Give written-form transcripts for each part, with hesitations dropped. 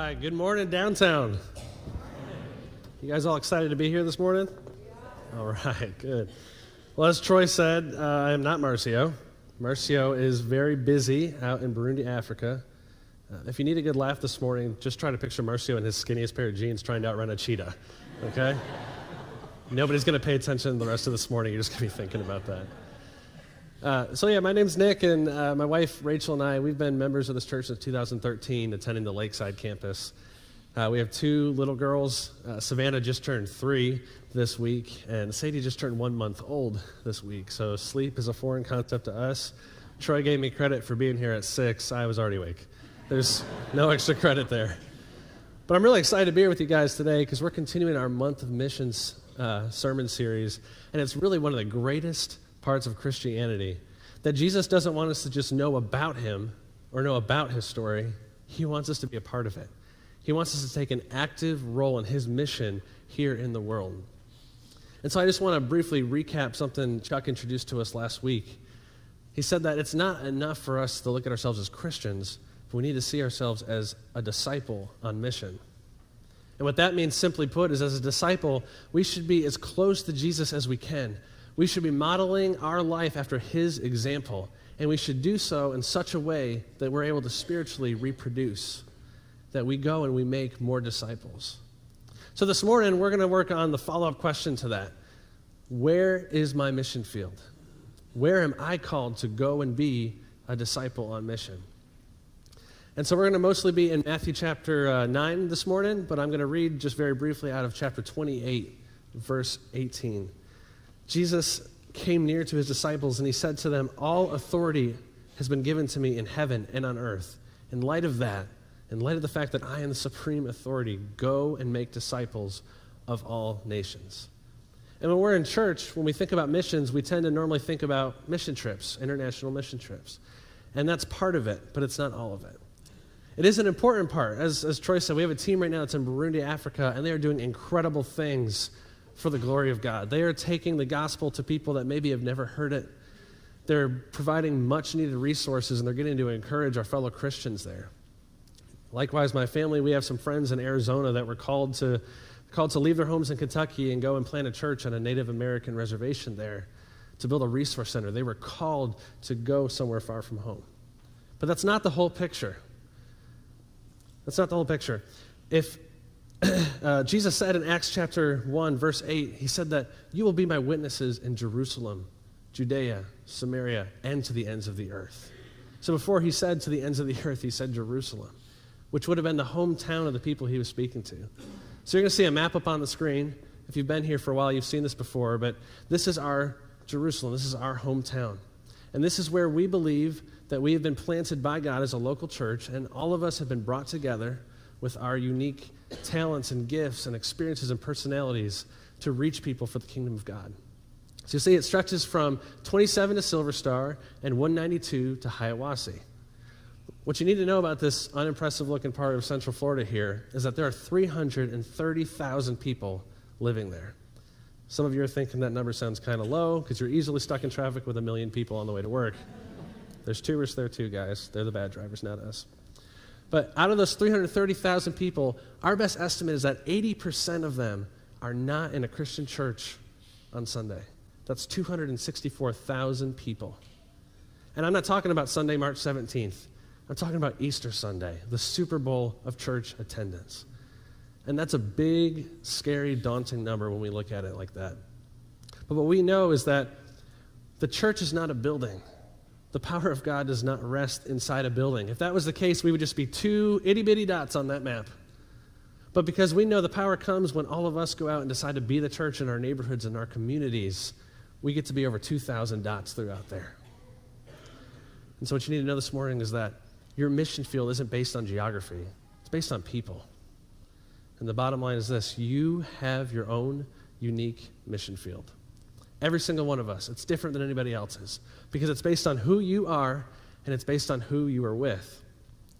right, good morning, downtown. You guys all excited to be here this morning? Yeah. All right, good. Well, as Troy said, I am not Marcio. Marcio is very busy out in Burundi, Africa. If you need a good laugh this morning, just try to picture Marcio in his skinniest pair of jeans trying to outrun a cheetah, okay? Nobody's going to pay attention the rest of this morning. You're just going to be thinking about that. My name's Nick, and my wife, Rachel, and I, we've been members of this church since 2013, attending the Lakeside campus. We have two little girls. Savannah just turned 3 this week, and Sadie just turned 1 month old this week. So sleep is a foreign concept to us. Troy gave me credit for being here at 6. I was already awake. There's no extra credit there. But I'm really excited to be here with you guys today because we're continuing our Month of Missions sermon series, and it's really one of the greatest parts of Christianity, that Jesus doesn't want us to just know about him or know about his story. He wants us to be a part of it. He wants us to take an active role in his mission here in the world. And so I just want to briefly recap something Chuck introduced to us last week. He said that it's not enough for us to look at ourselves as Christians, but we need to see ourselves as a disciple on mission. And what that means, simply put, is as a disciple, we should be as close to Jesus as we can. We should be modeling our life after his example, and we should do so in such a way that we're able to spiritually reproduce, that we go and we make more disciples. So this morning, we're going to work on the follow-up question to that. Where is my mission field? Where am I called to go and be a disciple on mission? And so we're going to mostly be in Matthew chapter 9 this morning, but I'm going to read just very briefly out of chapter 28, verse 18. Jesus came near to his disciples, and he said to them, "All authority has been given to me in heaven and on earth. In light of that, in light of the fact that I am the supreme authority, go and make disciples of all nations." And when we're in church, when we think about missions, we tend to normally think about mission trips, international mission trips. And that's part of it, but it's not all of it. It is an important part. As Troy said, we have a team right now that's in Burundi, Africa, and they are doing incredible things for the glory of God. They are taking the gospel to people that maybe have never heard it. They're providing much-needed resources, and they're getting to encourage our fellow Christians there. Likewise, my family, we have some friends in Arizona that were called to leave their homes in Kentucky and go and plant a church on a Native American reservation there to build a resource center. They were called to go somewhere far from home. But that's not the whole picture. That's not the whole picture. If Jesus said in Acts chapter 1, verse 8, he said that you will be my witnesses in Jerusalem, Judea, Samaria, and to the ends of the earth. So before he said to the ends of the earth, he said Jerusalem, which would have been the hometown of the people he was speaking to. So you're going to see a map up on the screen. If you've been here for a while, you've seen this before, but this is our Jerusalem. This is our hometown. And this is where we believe that we have been planted by God as a local church, and all of us have been brought together with our unique talents and gifts and experiences and personalities to reach people for the kingdom of God. So you see, it stretches from 27 to Silver Star and 192 to Hiawassee. What you need to know about this unimpressive-looking part of Central Florida here is that there are 330,000 people living there. Some of you are thinking that number sounds kind of low because you're easily stuck in traffic with 1 million people on the way to work. There's tourists there too, guys. They're the bad drivers, not us. But out of those 330,000 people, our best estimate is that 80% of them are not in a Christian church on Sunday. That's 264,000 people. And I'm not talking about Sunday, March 17th. I'm talking about Easter Sunday, the Super Bowl of church attendance. And that's a big, scary, daunting number when we look at it like that. But what we know is that the church is not a building. The power of God does not rest inside a building. If that was the case, we would just be 2 itty-bitty dots on that map. But because we know the power comes when all of us go out and decide to be the church in our neighborhoods and our communities, we get to be over 2,000 dots throughout there. And so what you need to know this morning is that your mission field isn't based on geography. It's based on people. And the bottom line is this: you have your own unique mission field. Every single one of us. It's different than anybody else's because it's based on who you are and it's based on who you are with.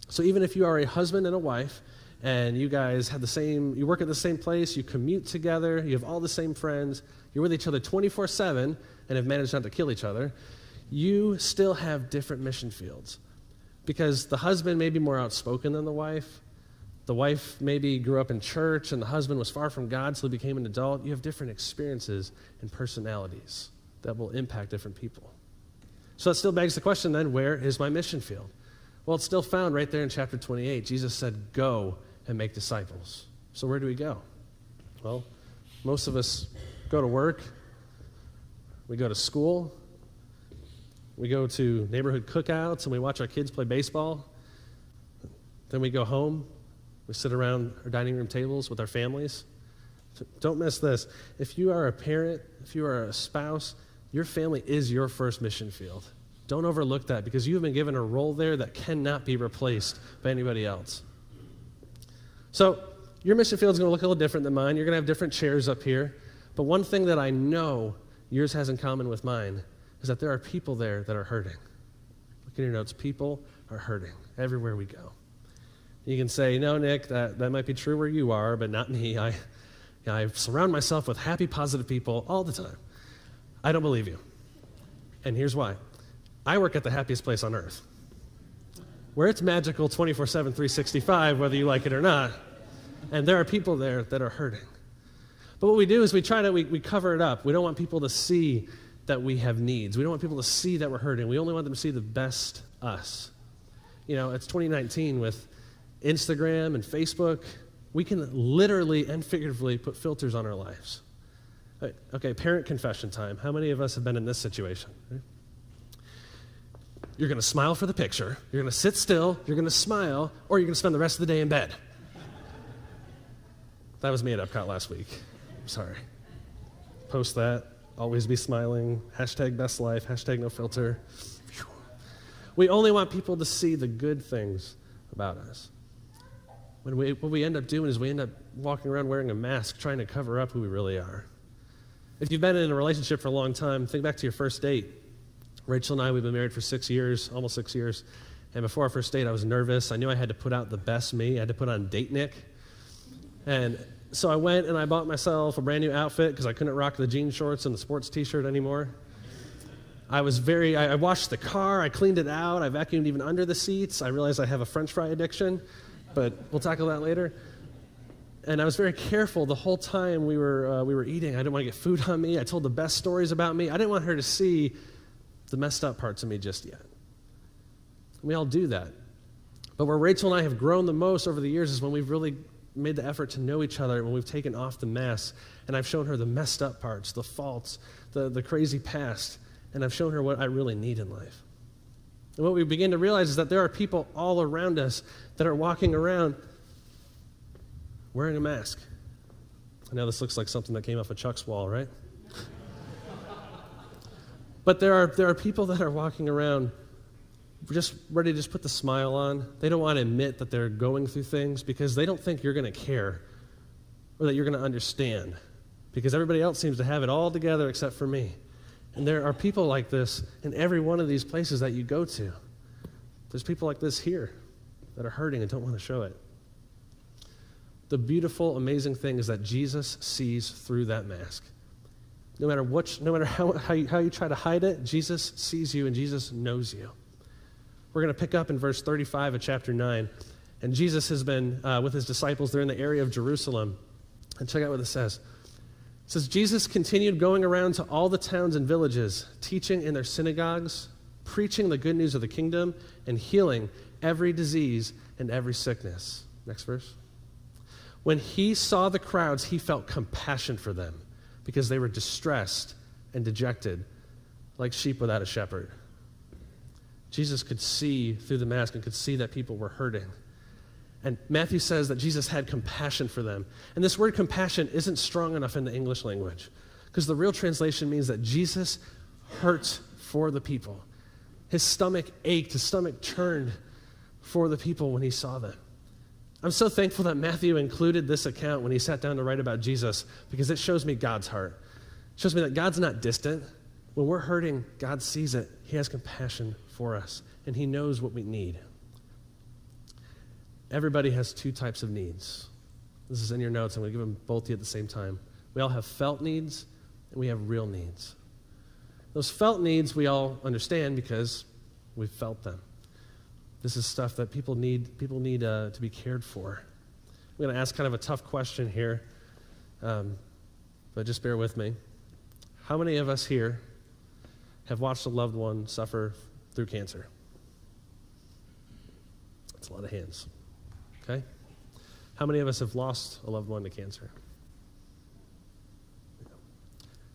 So even if you are a husband and a wife and you guys have you work at the same place, you commute together, you have all the same friends, you're with each other 24/7 and have managed not to kill each other, you still have different mission fields because the husband may be more outspoken than the wife, The wife maybe grew up in church and the husband was far from God, so he became an adult. You have different experiences and personalities that will impact different people. So it still begs the question then, where is my mission field? Well, it's still found right there in chapter 28. Jesus said, go and make disciples. So where do we go? Well, most of us go to work, we go to school, we go to neighborhood cookouts, and we watch our kids play baseball. Then we go home, we sit around our dining room tables with our families. Don't miss this. If you are a parent, if you are a spouse, your family is your first mission field. Don't overlook that, because you have been given a role there that cannot be replaced by anybody else. So your mission field is going to look a little different than mine. You're going to have different chairs up here. But one thing that I know yours has in common with mine is that there are people there that are hurting. Look at your notes. People are hurting everywhere we go. You can say, no, Nick, that might be true where you are, but not me. I surround myself with happy, positive people all the time. I don't believe you. And here's why. I work at the happiest place on earth, where it's magical 24/7, 365, whether you like it or not. And there are people there that are hurting. But what we do is we cover it up. We don't want people to see that we have needs. We don't want people to see that we're hurting. We only want them to see the best us. You know, it's 2019 with Instagram and Facebook. We can literally and figuratively put filters on our lives. Okay, parent confession time. How many of us have been in this situation? You're going to smile for the picture. You're going to sit still. You're going to smile, or you're going to spend the rest of the day in bed. That was me at Epcot last week. I'm sorry. Post that. Always be smiling. Hashtag best life. Hashtag no filter. We only want people to see the good things about us. What we end up doing is we end up walking around wearing a mask, trying to cover up who we really are. If you've been in a relationship for a long time, think back to your first date. Rachel and I, we've been married for 6 years, almost 6 years. And before our first date, I was nervous. I knew I had to put out the best me. I had to put on Date Nick. And so I went and I bought myself a brand new outfit because I couldn't rock the jean shorts and the sports t-shirt anymore. I washed the car. I cleaned it out. I vacuumed even under the seats. I realized I have a French fry addiction, but we'll tackle that later. And I was very careful the whole time we were eating. I didn't want to get food on me. I told the best stories about me. I didn't want her to see the messed up parts of me just yet. We all do that. But where Rachel and I have grown the most over the years is when we've really made the effort to know each other, when we've taken off the mask, and I've shown her the messed up parts, the faults, the crazy past, and I've shown her what I really need in life. And what we begin to realize is that there are people all around us that are walking around wearing a mask. I know this looks like something that came off of Chuck's wall, right? But there are people that are walking around just ready to just put the smile on. They don't want to admit that they're going through things because they don't think you're going to care or that you're going to understand, because everybody else seems to have it all together except for me. And there are people like this in every one of these places that you go to. There's people like this here that are hurting and don't want to show it. The beautiful, amazing thing is that Jesus sees through that mask. No matter how you try to hide it, Jesus sees you and Jesus knows you. We're going to pick up in verse 35 of chapter 9. And Jesus has been with his disciples. They're in the area of Jerusalem. And check out what it says. It says, Jesus continued going around to all the towns and villages, teaching in their synagogues, preaching the good news of the kingdom, and healing every disease and every sickness. Next verse. When he saw the crowds, he felt compassion for them because they were distressed and dejected, like sheep without a shepherd. Jesus could see through the mask and could see that people were hurting. And Matthew says that Jesus had compassion for them. And this word compassion isn't strong enough in the English language, because the real translation means that Jesus hurt for the people. His stomach ached, his stomach churned for the people when he saw them. I'm so thankful that Matthew included this account when he sat down to write about Jesus, because it shows me God's heart. It shows me that God's not distant. When we're hurting, God sees it. He has compassion for us, and he knows what we need. Everybody has two types of needs. This is in your notes. I'm going to give them both to you at the same time. We all have felt needs, and we have real needs. Those felt needs we all understand because we've felt them. This is stuff that people need to be cared for. I'm going to ask kind of a tough question here, but just bear with me. How many of us here have watched a loved one suffer through cancer? That's a lot of hands, okay? How many of us have lost a loved one to cancer?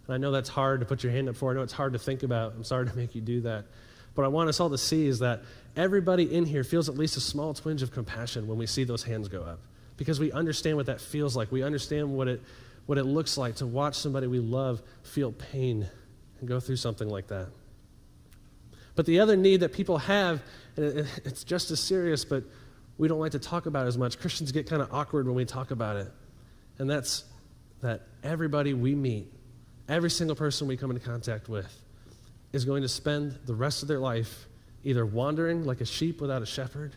And I know that's hard to put your hand up for. I know it's hard to think about. I'm sorry to make you do that. But I want us all to see is that everybody in here feels at least a small twinge of compassion when we see those hands go up, because we understand what that feels like. We understand what it looks like to watch somebody we love feel pain and go through something like that. But the other need that people have, and it's just as serious, but we don't like to talk about it as much. Christians get kind of awkward when we talk about it. And that's that everybody we meet, every single person we come into contact with, is going to spend the rest of their life either wandering like a sheep without a shepherd,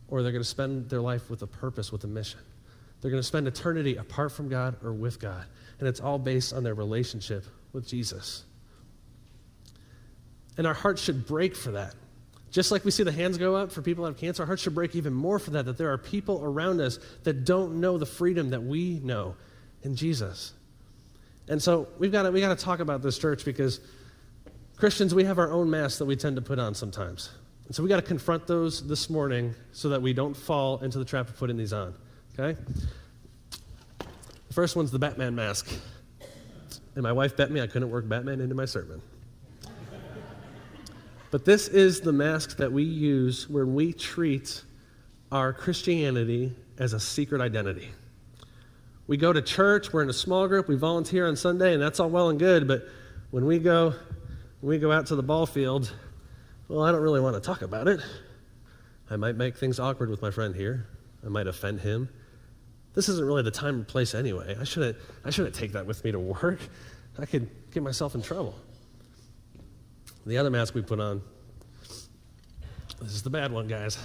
or they're going to spend their life with a purpose, with a mission. They're going to spend eternity apart from God or with God. And it's all based on their relationship with Jesus. And our hearts should break for that. Just like we see the hands go up for people who have cancer, our hearts should break even more for that there are people around us that don't know the freedom that we know in Jesus. And so we got to talk about this, church, because Christians, we have our own masks that we tend to put on sometimes. And so we got to confront those this morning so that we don't fall into the trap of putting these on, okay? The first one's the Batman mask. And my wife bet me I couldn't work Batman into my sermon. But this is the mask that we use when we treat our Christianity as a secret identity. We go to church, we're in a small group, we volunteer on Sunday, and that's all well and good, but when we go out to the ball field, well, I don't really want to talk about it. I might make things awkward with my friend here. I might offend him. This isn't really the time or place anyway. I shouldn't take that with me to work. I could get myself in trouble. The other mask we put on, this is the bad one, guys.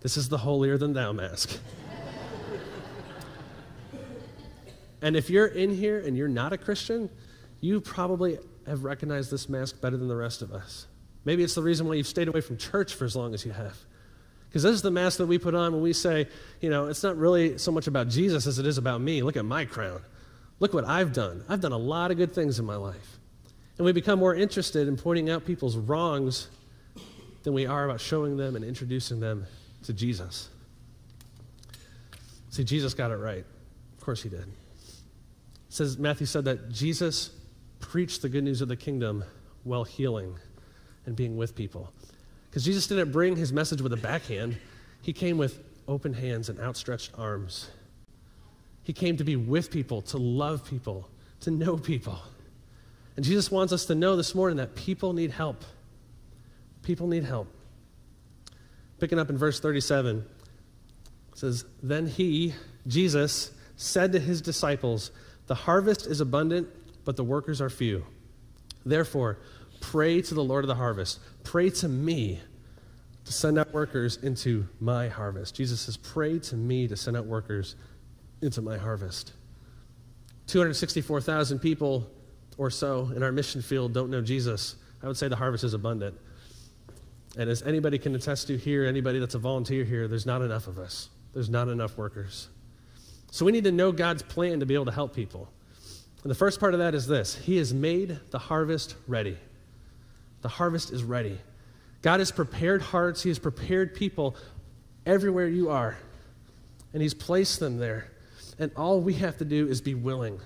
This is the Holier-than-Thou Mask. And if you're in here and you're not a Christian, you probably have recognized this mask better than the rest of us. Maybe it's the reason why you've stayed away from church for as long as you have. Because this is the mask that we put on when we say, it's not really so much about Jesus as it is about me. Look at my crown. Look what I've done. I've done a lot of good things in my life. And we become more interested in pointing out people's wrongs than we are about showing them and introducing them to Jesus. See, Jesus got it right. Of course he did. Matthew said that Jesus preached the good news of the kingdom while healing and being with people. Because Jesus didn't bring his message with a backhand. He came with open hands and outstretched arms. He came to be with people, to love people, to know people. And Jesus wants us to know this morning that people need help. People need help. Picking up in verse 37, it says, Then he, Jesus, said to his disciples, The harvest is abundant, but the workers are few. Therefore, pray to the Lord of the harvest. Pray to me to send out workers into my harvest. Jesus says, pray to me to send out workers into my harvest. 264,000 people or so in our mission field don't know Jesus. I would say the harvest is abundant. And as anybody can attest to here, anybody that's a volunteer here, there's not enough of us. There's not enough workers. So we need to know God's plan to be able to help people. And the first part of that is this. He has made the harvest ready. The harvest is ready. God has prepared hearts. He has prepared people everywhere you are. And he's placed them there. And all we have to do is be willing.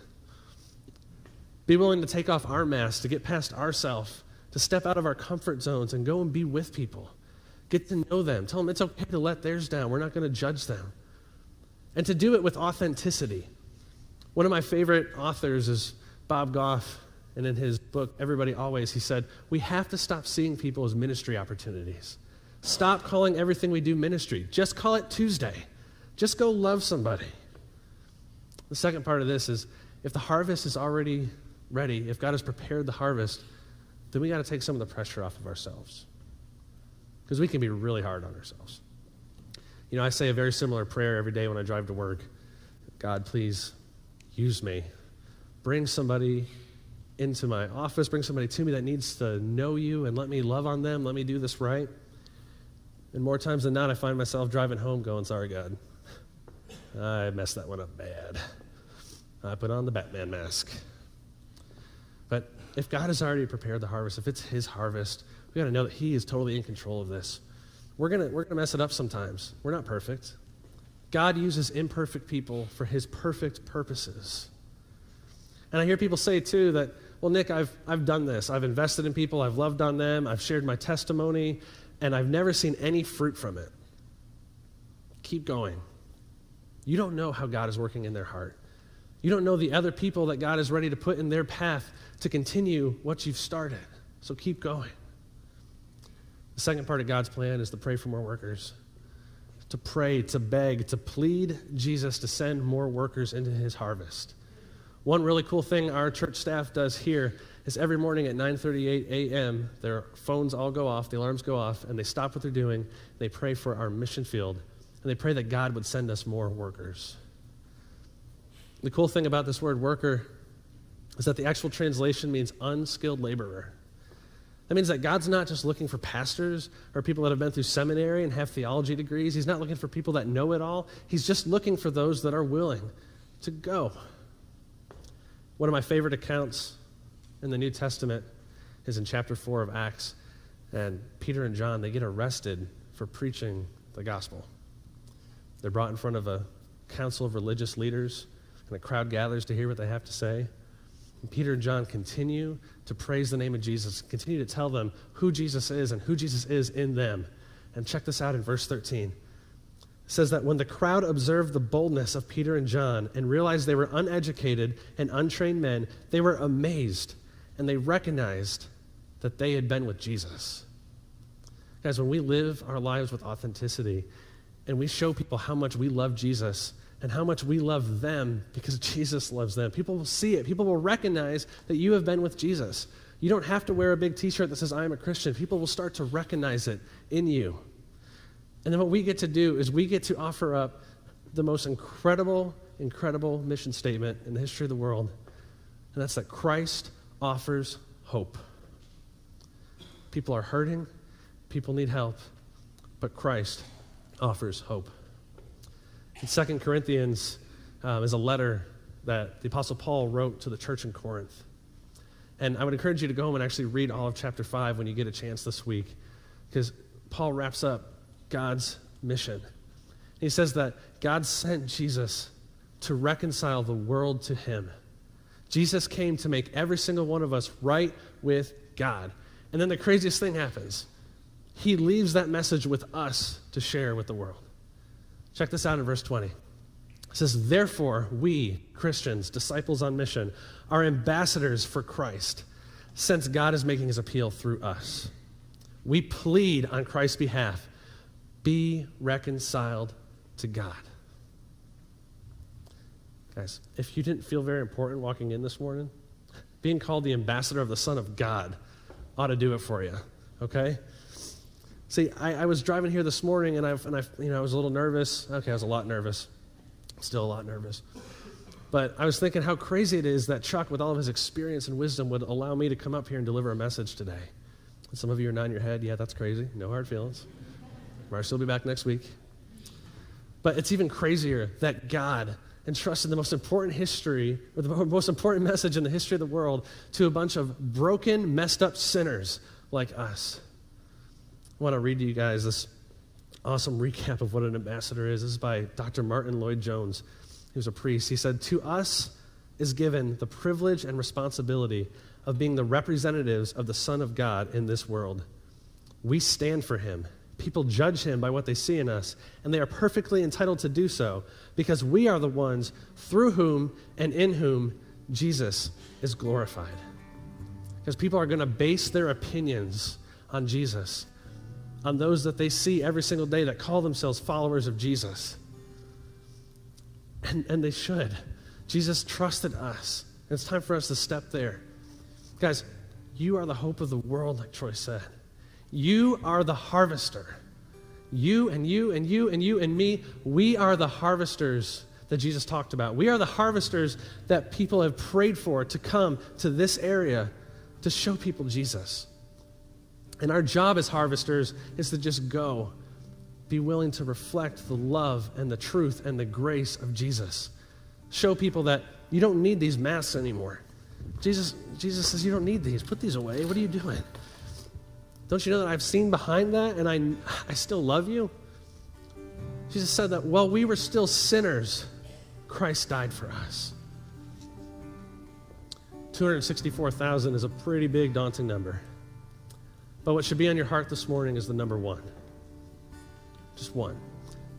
Be willing to take off our mask, to get past ourselves, to step out of our comfort zones and go and be with people. Get to know them. Tell them it's okay to let theirs down. We're not going to judge them. And to do it with authenticity. One of my favorite authors is Bob Goff, and in his book, Everybody Always, he said, we have to stop seeing people as ministry opportunities. Stop calling everything we do ministry. Just call it Tuesday. Just go love somebody. The second part of this is, if the harvest is already ready, if God has prepared the harvest, then we got to take some of the pressure off of ourselves. Because we can be really hard on ourselves. I say a very similar prayer every day when I drive to work. God, please use me. Bring somebody into my office, bring somebody to me that needs to know you and let me love on them, let me do this right. And more times than not, I find myself driving home going, sorry, God. I messed that one up bad. I put on the Batman mask. But if God has already prepared the harvest, if it's his harvest, we got to know that he is totally in control of this. We're gonna mess it up sometimes. We're not perfect. God uses imperfect people for his perfect purposes. And I hear people say too that, well, Nick, I've done this. I've invested in people. I've loved on them. I've shared my testimony, and I've never seen any fruit from it. Keep going. You don't know how God is working in their heart. You don't know the other people that God is ready to put in their path to continue what you've started. So keep going. The second part of God's plan is to pray for more workers, to pray, to beg, to plead Jesus to send more workers into his harvest. One really cool thing our church staff does here is every morning at 9:38 a.m., their phones all go off, the alarms go off, and they stop what they're doing. They pray for our mission field, and they pray that God would send us more workers. The cool thing about this word worker is that the actual translation means unskilled laborer. That means that God's not just looking for pastors or people that have been through seminary and have theology degrees. He's not looking for people that know it all. He's just looking for those that are willing to go. One of my favorite accounts in the New Testament is in chapter 4 of Acts. And Peter and John, they get arrested for preaching the gospel. They're brought in front of a council of religious leaders, and a crowd gathers to hear what they have to say. And Peter and John continue to praise the name of Jesus, continue to tell them who Jesus is and who Jesus is in them. And check this out in verse 13. It says that when the crowd observed the boldness of Peter and John and realized they were uneducated and untrained men, they were amazed, and they recognized that they had been with Jesus. Guys, when we live our lives with authenticity and we show people how much we love Jesus and how much we love them because Jesus loves them, people will see it. People will recognize that you have been with Jesus. You don't have to wear a big t-shirt that says, I am a Christian. People will start to recognize it in you. And then what we get to do is we get to offer up the most incredible mission statement in the history of the world, and that's that Christ offers hope. People are hurting, people need help, but Christ offers hope. In 2 Corinthians is a letter that the Apostle Paul wrote to the church in Corinth. And I would encourage you to go home and actually read all of chapter 5 when you get a chance this week, because Paul wraps up God's mission. He says that God sent Jesus to reconcile the world to him. Jesus came to make every single one of us right with God. And then the craziest thing happens. He leaves that message with us to share with the world. Check this out in verse 20. It says, therefore, we, Christians, disciples on mission, are ambassadors for Christ, since God is making his appeal through us. We plead on Christ's behalf, be reconciled to God. Guys, if you didn't feel very important walking in this morning, being called the ambassador of the Son of God ought to do it for you, okay? See, I was driving here this morning, and I was a little nervous. Okay, I was a lot nervous. Still a lot nervous. But I was thinking how crazy it is that Chuck, with all of his experience and wisdom, would allow me to come up here and deliver a message today. And some of you are nodding your head. Yeah, that's crazy. No hard feelings. Marcy will be back next week. But it's even crazier that God entrusted the most important history, or the most important message in the history of the world, to a bunch of broken, messed up sinners like us. I want to read to you guys this awesome recap of what an ambassador is. This is by Dr. Martin Lloyd-Jones. He was a priest. He said, to us is given the privilege and responsibility of being the representatives of the Son of God in this world. We stand for him. People judge him by what they see in us, and they are perfectly entitled to do so because we are the ones through whom and in whom Jesus is glorified. Because people are going to base their opinions on Jesus, on those that they see every single day that call themselves followers of Jesus. And they should. Jesus trusted us. And it's time for us to step there. Guys, you are the hope of the world, like Troy said. You are the harvester. You and you and you and you and me, we are the harvesters that Jesus talked about. We are the harvesters that people have prayed for to come to this area to show people Jesus. And our job as harvesters is to just go be willing to reflect the love and the truth and the grace of Jesus. Show people that you don't need these masks anymore. Jesus says you don't need these. Put these away. What are you doing? Don't you know that I've seen behind that and I still love you? Jesus said that while we were still sinners, Christ died for us. 264,000 is a pretty big, daunting number. But what should be on your heart this morning is the number one. Just one.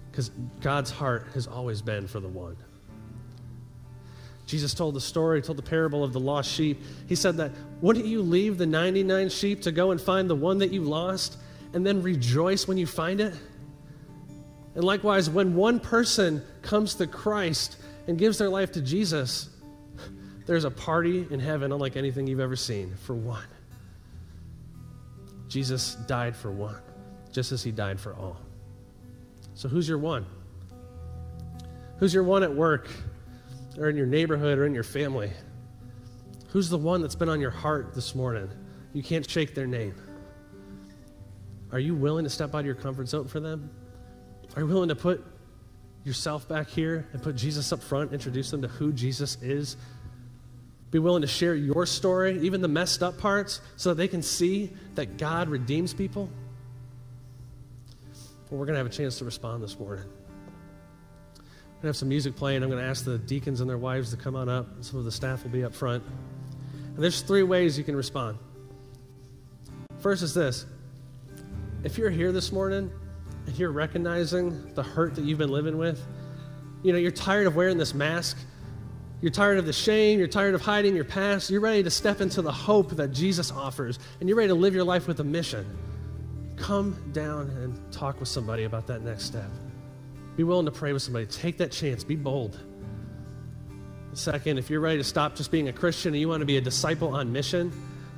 Because God's heart has always been for the one. Jesus told the parable of the lost sheep. He said that, wouldn't you leave the 99 sheep to go and find the one that you lost and then rejoice when you find it? And likewise, when one person comes to Christ and gives their life to Jesus, there's a party in heaven unlike anything you've ever seen for one. Jesus died for one, just as he died for all. So who's your one? Who's your one at work or in your neighborhood or in your family? Who's the one that's been on your heart this morning? You can't shake their name. Are you willing to step out of your comfort zone for them? Are you willing to put yourself back here and put Jesus up front, introduce them to who Jesus is? Be willing to share your story, even the messed up parts, so that they can see that God redeems people? Well, we're going to have a chance to respond this morning. We're going to have some music playing. I'm going to ask the deacons and their wives to come on up. Some of the staff will be up front. And there's 3 ways you can respond. First is this. If you're here this morning and you're recognizing the hurt that you've been living with, you're tired of wearing this mask. You're tired of the shame. You're tired of hiding your past. You're ready to step into the hope that Jesus offers, and you're ready to live your life with a mission. Come down and talk with somebody about that next step. Be willing to pray with somebody. Take that chance. Be bold. Second, if you're ready to stop just being a Christian and you want to be a disciple on mission,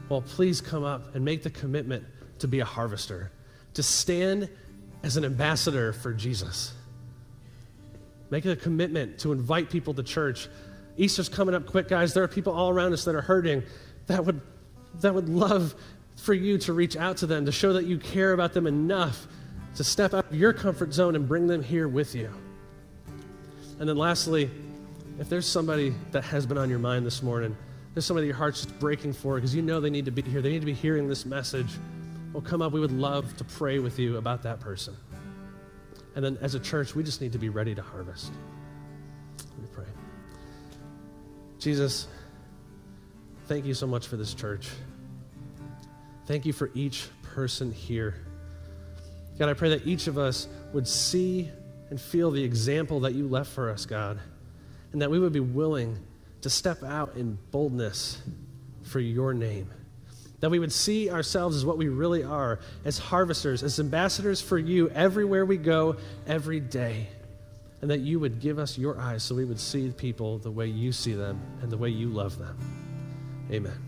well, please come up and make the commitment to be a harvester, to stand as an ambassador for Jesus. Make a commitment to invite people to church. Easter's coming up quick, guys. There are people all around us that are hurting that would love for you to reach out to them, to show that you care about them enough to step out of your comfort zone and bring them here with you. And then lastly, if there's somebody that has been on your mind this morning, there's somebody your heart's just breaking for because you know they need to be here, they need to be hearing this message, well, come up. We would love to pray with you about that person. And then as a church, we just need to be ready to harvest. Let me pray. Jesus, thank you so much for this church. Thank you for each person here. God, I pray that each of us would see and feel the example that you left for us, God, and that we would be willing to step out in boldness for your name. That we would see ourselves as what we really are, as harvesters, as ambassadors for you everywhere we go, every day. And that you would give us your eyes so we would see people the way you see them and the way you love them. Amen.